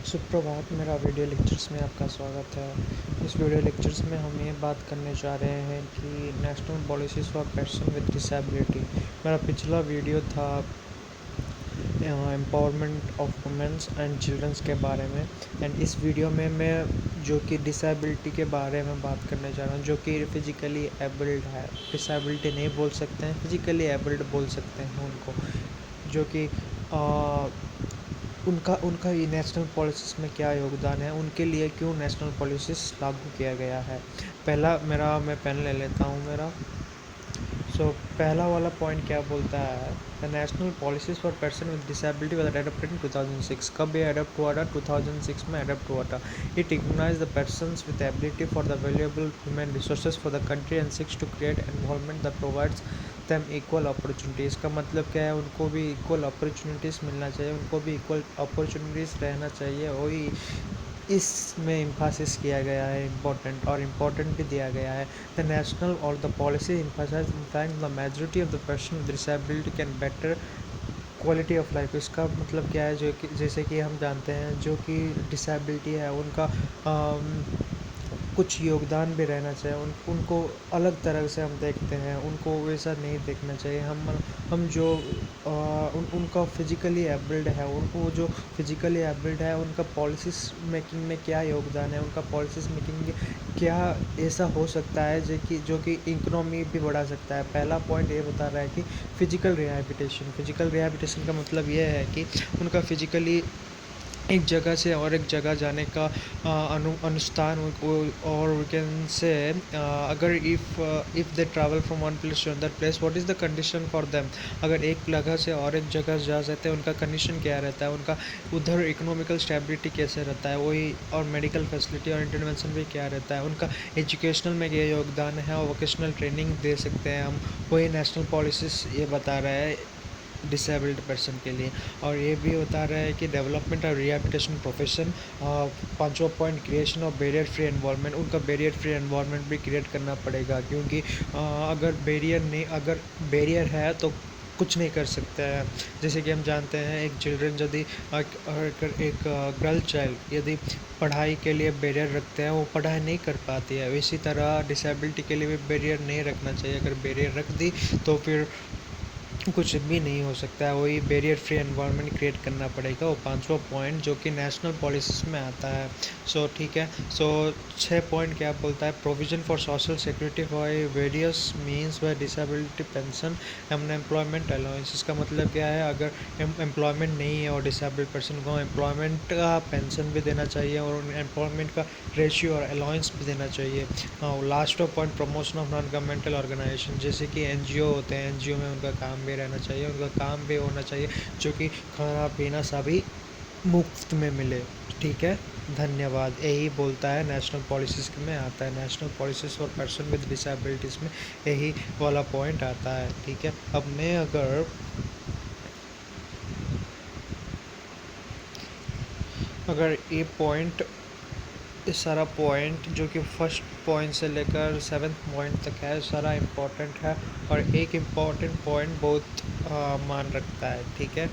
सुप्रभात। मेरा video lectures में आपका स्वागत है। इस वीडियो लेक्चर्स में हम ये बात करने जा रहे हैं कि national policies for person with disability. मेरा पिछला वीडियो था empowerment of womens and childrens के बारे में। एंड इस वीडियो में मैं जो कि डिसेबिलिटी के बारे में बात करने जा रहा हूँ, जो कि फिज़िकली एबल्ड है। डिसेबिलिटी नहीं बोल सकते हैं, फिज़िकली एबल्ड बोल सकते हैं उनको, जो कि उनका उनका ये नेशनल पॉलिसीज़ में क्या योगदान है, उनके लिए क्यों नेशनल पॉलिसीज़ लागू किया गया है। मैं पेन ले लेता हूँ मेरा। पहला वाला पॉइंट क्या बोलता है, the national policies for person with disability was adopted in 2006। कब ये अडॉप्ट हुआ था? 2006 में अडॉप्ट हुआ था। It recognise the persons with ability for the valuable human resources for the country and seeks to create environment that provides them equal opportunities. का मतलब क्या है? उनको भी इक्वल अपॉर्चुनिटीज़ मिलना चाहिए, उनको भी इक्वल अपॉर्चुनिटीज़ रहना चाहिए। वही इसमें एम्फासिस किया गया है, इम्पोर्टेंट भी दिया गया है। द नेशनल और the policy emphasise in fact the majority of the person with disability can better quality of life. इसका मतलब क्या है? जो कि जैसे कि हम जानते हैं, जो कि डिसेबिलिटी है उनका कुछ योगदान भी रहना चाहिए। उनको अलग तरह से हम देखते हैं, उनको वैसा नहीं देखना चाहिए। हम जो उनका फिजिकली एबल्ड है, उनको जो फिजिकली एबल्ड है उनका पॉलिसीज़ मेकिंग में क्या योगदान है, उनका पॉलिसीज़ मेकिंग में क्या ऐसा हो सकता है जो कि इकोनॉमी भी बढ़ा सकता है। पहला पॉइंट ये बता रहा है कि फ़िज़िकल रिहैबिलिटेशन का मतलब ये है कि उनका फिजिकली एक जगह से और एक जगह जाने का अनुस्थान, और वी कैन से अगर if they travel from one place to other place, what is the condition for them. अगर एक जगह से और एक जगह जा सकते हैं, उनका कंडीशन क्या रहता है, उनका उधर इकोनॉमिकल स्टेबिलिटी कैसे रहता है, वही, और मेडिकल फैसिलिटी और इंटरवेंशन भी क्या रहता है, उनका एजुकेशनल में क्या योगदान है, और वोकेशनल ट्रेनिंग दे सकते हैं हम। वही नेशनल पॉलिसीज़ ये बता रहा है डिसेबल्ड पर्सन के लिए। और ये भी बता रहा है कि डेवलपमेंट और रिहैबिलिटेशन प्रोफेशन। पांचवा point, creation of barrier free environment. उनका बैरियर फ्री एनवायरनमेंट भी क्रिएट करना पड़ेगा, क्योंकि अगर बैरियर है तो कुछ नहीं कर सकते हैं। जैसे कि हम जानते हैं, एक चिल्ड्रन यदि एक गर्ल चाइल्ड यदि पढ़ाई के लिए बैरियर रखते हैं, वो पढ़ाई नहीं कर पाती है। इसी तरह डिसेबिलिटी के लिए भी बैरियर नहीं रखना चाहिए। अगर बैरियर रख दी तो फिर कुछ भी नहीं हो सकता है। वही बैरियर फ्री एनवायरनमेंट क्रिएट करना पड़ेगा। वो पांचवा पॉइंट जो कि नेशनल पॉलिसीज़ में आता है। ठीक है। 6 पॉइंट क्या बोलता है, provision for social security for various means व disability pension and employment allowance. इसका मतलब क्या है? अगर एम्प्लॉयमेंट नहीं है और डिसेबल्ड पर्सन को एम्प्लॉयमेंट का पेंशन भी देना चाहिए, और एम्प्लॉयमेंट का रेशियो और अलाउंस भी देना चाहिए। Last point, promotion of non governmental organisation, जैसे कि एनजीओ होते हैं, एनजीओ में उनका काम भी रहना चाहिए, उनका काम भी होना चाहिए, जो कि खाना पीना सभी मुफ्त में मिले। ठीक है, धन्यवाद। यही बोलता है नेशनल पॉलिसीज़ में आता है, national policies for person with disabilities में यही वाला पॉइंट आता है। ठीक है। अब मैं अगर ये पॉइंट, ये सारा पॉइंट जो कि फर्स्ट पॉइंट से लेकर 7th पॉइंट तक है, सारा इम्पोर्टेंट है, और एक इम्पॉर्टेंट पॉइंट बहुत मान रखता है। ठीक है,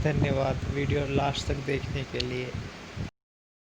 धन्यवाद वीडियो लास्ट तक देखने के लिए।